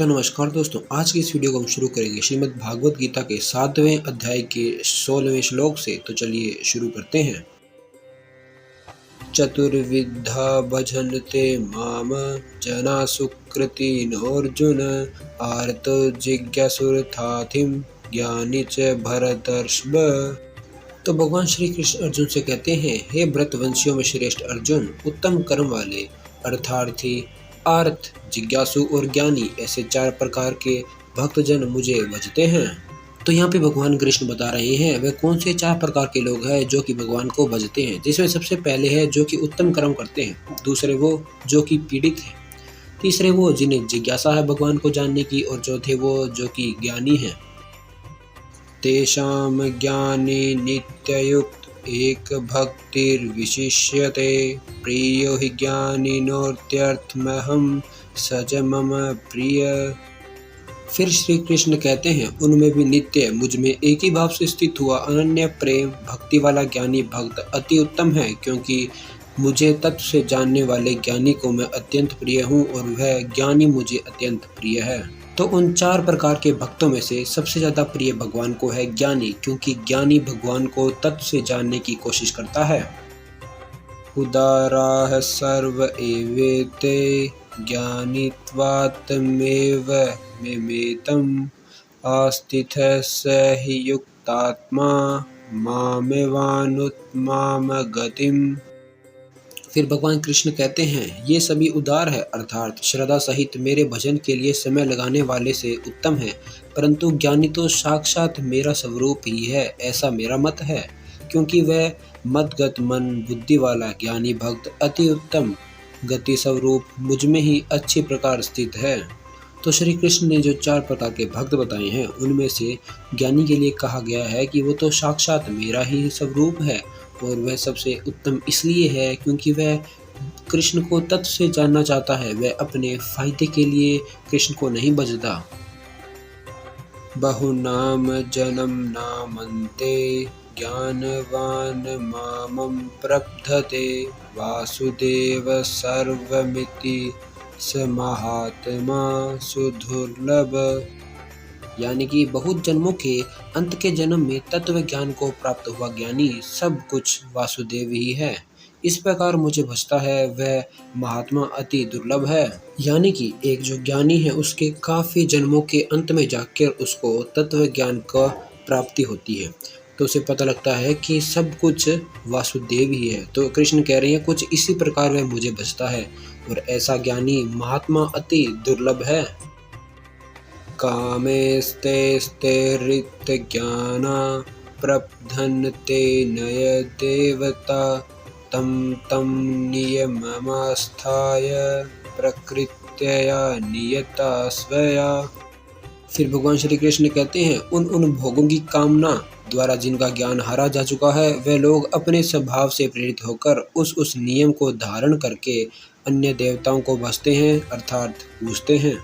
तो नमस्कार दोस्तों, आज की इस वीडियो को हम शुरू करेंगे श्रीमद् भागवत गीता के 7वें अध्याय के 16वें श्लोक से। तो चलिए शुरू करते हैं। चतुर्विधा भजन्ते माम जना सुकृतिनोऽर्जुन आर्तो जिज्ञासुरथाथिं ज्ञानी च भरतर्षभ। तो भगवान श्री कृष्ण अर्जुन से कहते हैं, हे व्रतवंशियों में श्रेष्ठ अर्जुन, उत्तम कर्म वाले अर्थार्थी, आर्थ, जिज्ञासु और ज्ञानी, ऐसे 4 प्रकार के भक्तजन मुझे भजते हैं। तो यहाँ पे भगवान कृष्ण बता रहे हैं वे कौन से 4 प्रकार के लोग हैं जो कि भगवान को भजते हैं, जिसमें सबसे पहले है जो कि उत्तम कर्म करते हैं, दूसरे वो जो कि पीड़ित है, तीसरे वो जिन्हें जिज्ञासा है भगवान को जानने की, और चौथे वो जो कि ज्ञानी है। तेषां ज्ञाने नित्ययुक्त एक भक्तिर्विशिष्यते प्रियो हि ज्ञानिनोत्यर्थमहं सच मम प्रिय। फिर श्री कृष्ण कहते हैं, उनमें भी नित्य मुझ में एक ही भाव से स्थित हुआ अनन्य प्रेम भक्ति वाला ज्ञानी भक्त अति उत्तम है, क्योंकि मुझे तत्व से जानने वाले ज्ञानी को मैं अत्यंत प्रिय हूँ और वह ज्ञानी मुझे अत्यंत प्रिय है। तो उन 4 प्रकार के भक्तों में से सबसे ज़्यादा प्रिय भगवान को है ज्ञानी, क्योंकि ज्ञानी भगवान को तत्व से जानने की कोशिश करता है। उदाराः सर्व एवेते ज्ञानित्वात्मेव मेमेतम् आस्थितः स हि युक्तात्मा मामेवानुत्तमां गतिम्। फिर भगवान कृष्ण कहते हैं, ये सभी उदार है अर्थात श्रद्धा सहित मेरे भजन के लिए समय लगाने वाले से उत्तम है, परंतु ज्ञानी तो साक्षात मेरा स्वरूप ही है, ऐसा मेरा मत है, क्योंकि वह मतगत मन बुद्धि वाला ज्ञानी भक्त अति उत्तम गति स्वरूप मुझ में ही अच्छी प्रकार स्थित है। तो श्री कृष्ण ने जो 4 प्रकार के भक्त बताए हैं, उनमें से ज्ञानी के लिए कहा गया है कि वो तो साक्षात मेरा ही स्वरूप है, और वह सबसे उत्तम इसलिए है क्योंकि वह कृष्ण को तत्व से जानना चाहता है, वह अपने फायदे के लिए कृष्ण को नहीं भजता। बहुनाम जन्म नामन्ते ज्ञानवान मामं प्रपद्यते वासुदेव सर्वमिति स महात्मा सुदुर्लभ। यानी कि बहुत जन्मों के अंत के जन्म में तत्व ज्ञान को प्राप्त हुआ ज्ञानी सब कुछ वासुदेव ही है, इस प्रकार मुझे भजता है, वह महात्मा अति दुर्लभ है। यानी कि एक जो ज्ञानी है उसके काफी जन्मों के अंत में जाकर उसको तत्व ज्ञान का प्राप्ति होती है, तो उसे पता लगता है कि सब कुछ वासुदेव ही है। तो कृष्ण कह रहे हैं कुछ इसी प्रकार वह मुझे भजता है, और ऐसा ज्ञानी महात्मा अति दुर्लभ है। कामेस्तैस्तैरितज्ञाना प्रबध्नते नय देवता तं तं नियममास्थाय प्रकृत्या नियता स्वया। फिर भगवान श्री कृष्ण कहते हैं, उन भोगों की कामना द्वारा जिनका ज्ञान हारा जा चुका है, वे लोग अपने स्वभाव से प्रेरित होकर उस नियम को धारण करके अन्य देवताओं को भजते हैं अर्थात पूजते हैं।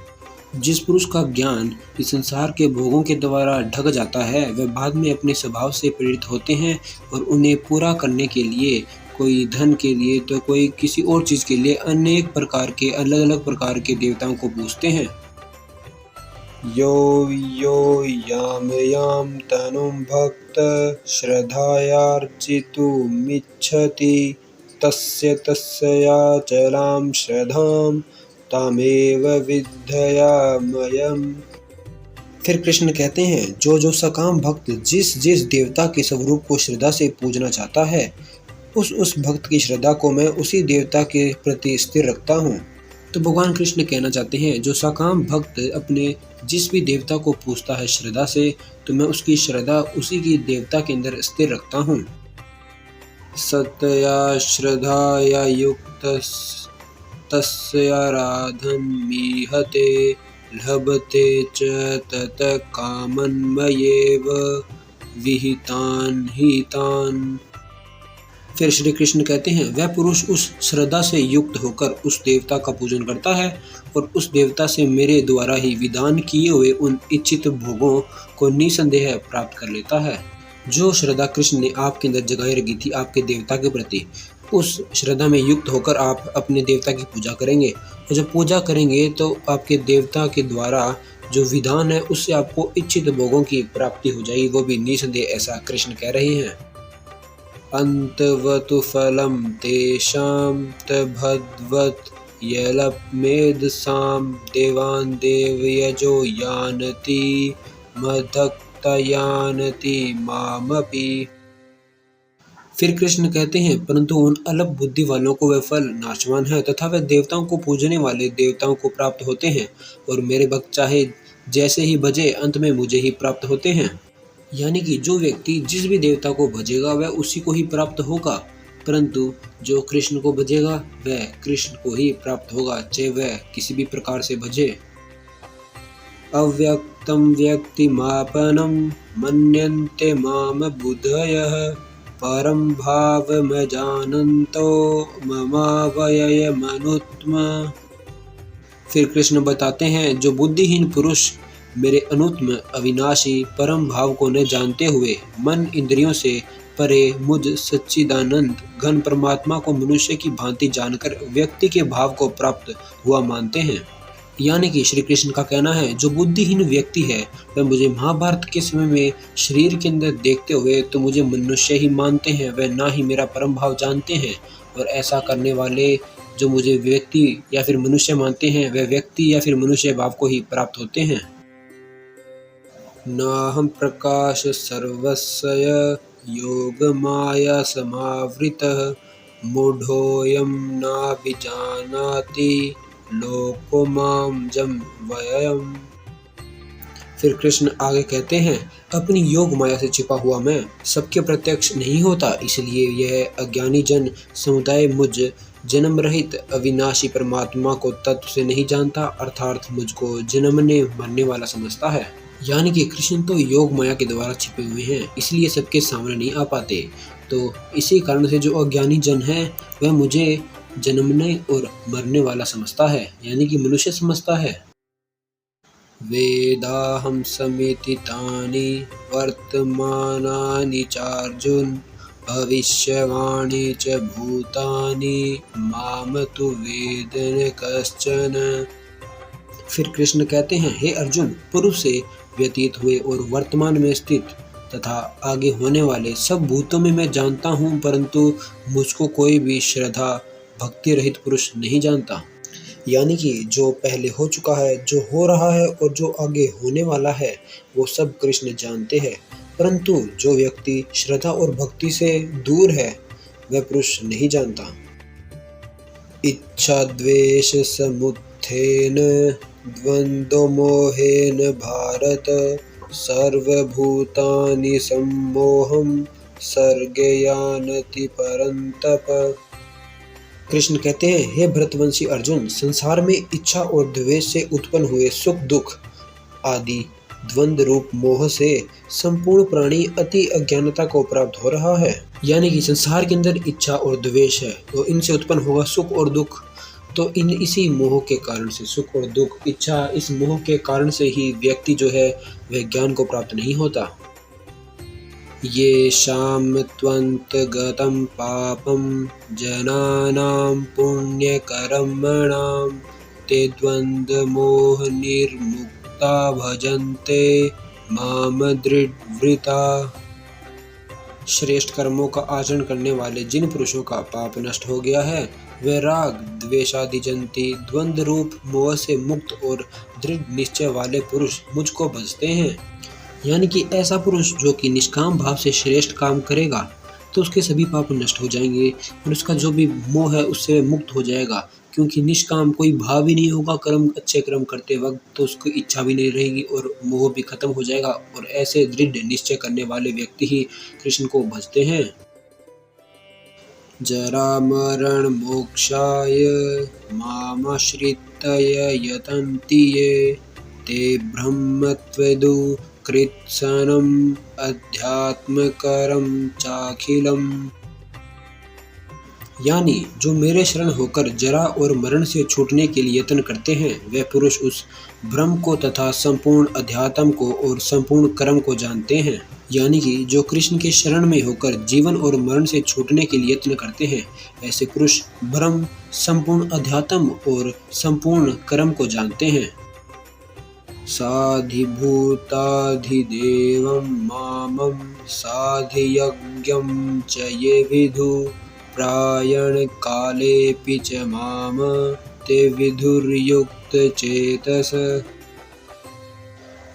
जिस पुरुष का ज्ञान इस संसार के भोगों के द्वारा ढक जाता है, वह बाद में अपने स्वभाव से प्रेरित होते हैं और उन्हें पूरा करने के लिए, कोई धन के लिए तो कोई किसी और चीज़ के लिए, अनेक प्रकार के अलग अलग प्रकार के देवताओं को पूजते हैं। यो यो याम तनुं भक्त श्रद्धयार्चितुमिच्छति तस्य तस्याचलां श्रद्धां तामेव विद्धयामयम्। फिर कृष्ण कहते हैं, जो सकाम भक्त जिस देवता के स्वरूप को श्रद्धा से पूजना चाहता है, उस भक्त की श्रद्धा को मैं उसी देवता के प्रति स्थिर रखता हूँ। तो भगवान कृष्ण कहना चाहते हैं, जो सकाम भक्त अपने जिस भी देवता को पूजता है श्रद्धा से, तो मैं उसकी श्रद्धा उसी की देवता के अंदर स्थिर रखता हूँ। सतया श्रद्धया युक्तः तस्याराधनमीहते लभते च तत् कामन्मयेव विहितान् हितान्। फिर श्री कृष्ण कहते हैं, वह पुरुष उस श्रद्धा से युक्त होकर उस देवता का पूजन करता है और उस देवता से मेरे द्वारा ही विधान किए हुए उन इच्छित भोगों को निसंदेह प्राप्त कर लेता है। जो श्रद्धा कृष्ण ने आपके अंदर जगाई रखी थी आपके देवता के प्रति, उस श्रद्धा में युक्त होकर आप अपने देवता की पूजा करेंगे, और जब पूजा करेंगे तो आपके देवता के द्वारा जो विधान है उससे आपको इच्छित भोगों की प्राप्ति हो जाएगी, वो भी निसंदेह, ऐसा कृष्ण कह रहे हैं। अंतवतु फलम तेषां तद्भवत् यलप्मेधसां देवान् देवयजो यानति मद्भक्ता यानति मामपि। फिर कृष्ण कहते हैं, परंतु उन अल्प बुद्धि वालों को वह फल नाशवान है तथा वे देवताओं को पूजने वाले देवताओं को प्राप्त होते हैं, और मेरे भक्त चाहे जैसे ही भजे अंत में मुझे ही प्राप्त होते हैं। यानी कि जो व्यक्ति जिस भी देवता को भजेगा वह उसी को ही प्राप्त होगा, परंतु जो कृष्ण को भजेगा वह कृष्ण को ही प्राप्त होगा, चाहे वह किसी भी प्रकार से भजे। अव्यक्तं व्यक्तिमापनं मन्यन्ते माम बुद्धयः परं भावमजानन्तो ममावयमनुत्तम। फिर कृष्ण बताते हैं, जो बुद्धिहीन पुरुष मेरे अनुत्तम अविनाशी परम भाव को न जानते हुए मन इंद्रियों से परे मुझ सच्चिदानंद घन परमात्मा को मनुष्य की भांति जानकर व्यक्ति के भाव को प्राप्त हुआ मानते हैं। यानी कि श्री कृष्ण का कहना है, जो बुद्धिहीन व्यक्ति है वह मुझे महाभारत के समय में शरीर के अंदर देखते हुए तो मुझे मनुष्य ही मानते हैं, वह ना ही मेरा परम भाव जानते हैं। और ऐसा करने वाले जो मुझे व्यक्ति या फिर मनुष्य मानते हैं वह व्यक्ति या फिर मनुष्य भाव को ही प्राप्त होते हैं। नाहं प्रकाश सर्वस्य योग माया समावृतः मूढ़ोऽयं नाभिजानाति लोको मां जम वयम्। फिर कृष्ण आगे कहते हैं, अपनी योग माया से छिपा हुआ मैं सबके प्रत्यक्ष नहीं होता, इसलिए यह अज्ञानी जन समुदाय मुझ जन्म रहित अविनाशी परमात्मा को तत्व से नहीं जानता, अर्थात मुझको जन्मने मरने वाला समझता है। यानी कि कृष्ण तो योग माया के द्वारा छिपे हुए हैं, इसलिए सबके सामने नहीं आ पाते। तो इसी कारण से जो अज्ञानी जन है वह मुझे जन्मने और मरने वाला समझता है, यानी कि मनुष्य समझता है। वेदाहं समिति तानि वर्तमानानि चार्जुन भविष्यवाणी च भूतानि माम तु वेद न कश्चन। फिर कृष्ण कहते हैं, हे अर्जुन, पूर्व से व्यतीत हुए और वर्तमान में स्थित तथा आगे होने वाले सब भूतों में मैं जानता हूँ, परंतु मुझको कोई भी श्रद्धा भक्ति रहित पुरुष नहीं जानता। यानी कि जो पहले हो चुका है, जो हो रहा है और जो आगे होने वाला है वो सब कृष्ण जानते हैं, परंतु जो व्यक्ति श्रद्धा और भक्ति से दूर है वह पुरुष नहीं जानता। इच्छा द्वेष समुत्थेन द्वंद्व मोहेन भारत सर्वभूतानि सम्मोहं सर्गे यानति परन्तप। कृष्ण कहते हैं, हे भरतवंशी अर्जुन, संसार में इच्छा और द्वेष से उत्पन्न हुए सुख दुख आदि द्वंद्व रूप मोह से संपूर्ण प्राणी अति अज्ञानता को प्राप्त हो रहा है। यानी कि संसार के अंदर इच्छा और द्वेष है, तो इनसे उत्पन्न होगा सुख और दुख। तो इसी मोह के कारण से सुख और दुख, इच्छा, इस मोह के कारण से ही व्यक्ति जो है वह ज्ञान को प्राप्त नहीं होता। ये शाम त्वन्तगतं पापं जनानां पुण्यकर्मणां ते द्वन्द्व मोह निर्मुक्ता भजन्ते माम दृढ़व्रता। श्रेष्ठ कर्मों का आचरण करने वाले जिन पुरुषों का पाप नष्ट हो गया है वे राग द्वेषादि जंती द्वंद्व रूप मोह से मुक्त और दृढ़ निश्चय वाले पुरुष मुझको भजते हैं। यानी कि ऐसा पुरुष जो कि निष्काम भाव से श्रेष्ठ काम करेगा तो उसके सभी पाप नष्ट हो जाएंगे और उसका जो भी मोह है उससे मुक्त हो जाएगा, क्योंकि निष्काम कोई भाव ही नहीं होगा कर्म, अच्छे कर्म करते वक्त तो उसकी इच्छा भी नहीं रहेगी और मोह भी खत्म हो जाएगा। और ऐसे दृढ़ निश्चय करने वाले व्यक्ति ही कृष्ण को भजते हैं। जरा मरण मोक्षाय मामाश्रित्य यतन्ति ये ते ब्रह्मत्वेदु कृत्सनम अध्यात्मकरम चाखिलम। यानी जो मेरे शरण होकर जरा और मरण से छूटने के लिए यत्न करते हैं, वे पुरुष उस ब्रह्म को तथा संपूर्ण अध्यात्म को और संपूर्ण कर्म को जानते हैं। यानी कि जो कृष्ण के शरण में होकर जीवन और मरण से छूटने के लिए यत्न करते हैं, ऐसे पुरुष ब्रह्म, संपूर्ण अध्यात्म और संपूर्ण कर्म को जानते हैं। साधिभूताधिदेवं मामं साधियज्ञं च ये विदु प्रायणकालेऽपि च माम ते विदुर्युक्तचेतस।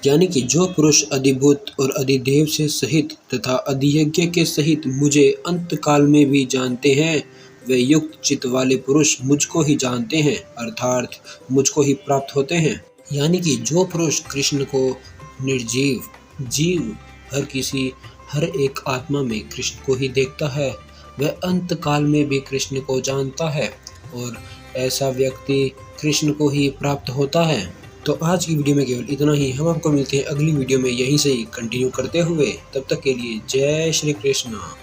यानी कि जो पुरुष अधिभूत और अधिदेव से सहित तथा अधियज्ञ के सहित मुझे अंत काल में भी जानते हैं, वे युक्त चित्त वाले पुरुष मुझको ही जानते हैं, अर्थात मुझको ही प्राप्त होते हैं। यानी कि जो पुरुष कृष्ण को निर्जीव, जीव, हर एक आत्मा में कृष्ण को ही देखता है, वह अंत काल में भी कृष्ण को जानता है और ऐसा व्यक्ति कृष्ण को ही प्राप्त होता है। तो आज की वीडियो में केवल इतना ही। हम आपको मिलते हैं अगली वीडियो में यहीं से ही कंटिन्यू करते हुए। तब तक के लिए जय श्री कृष्ण।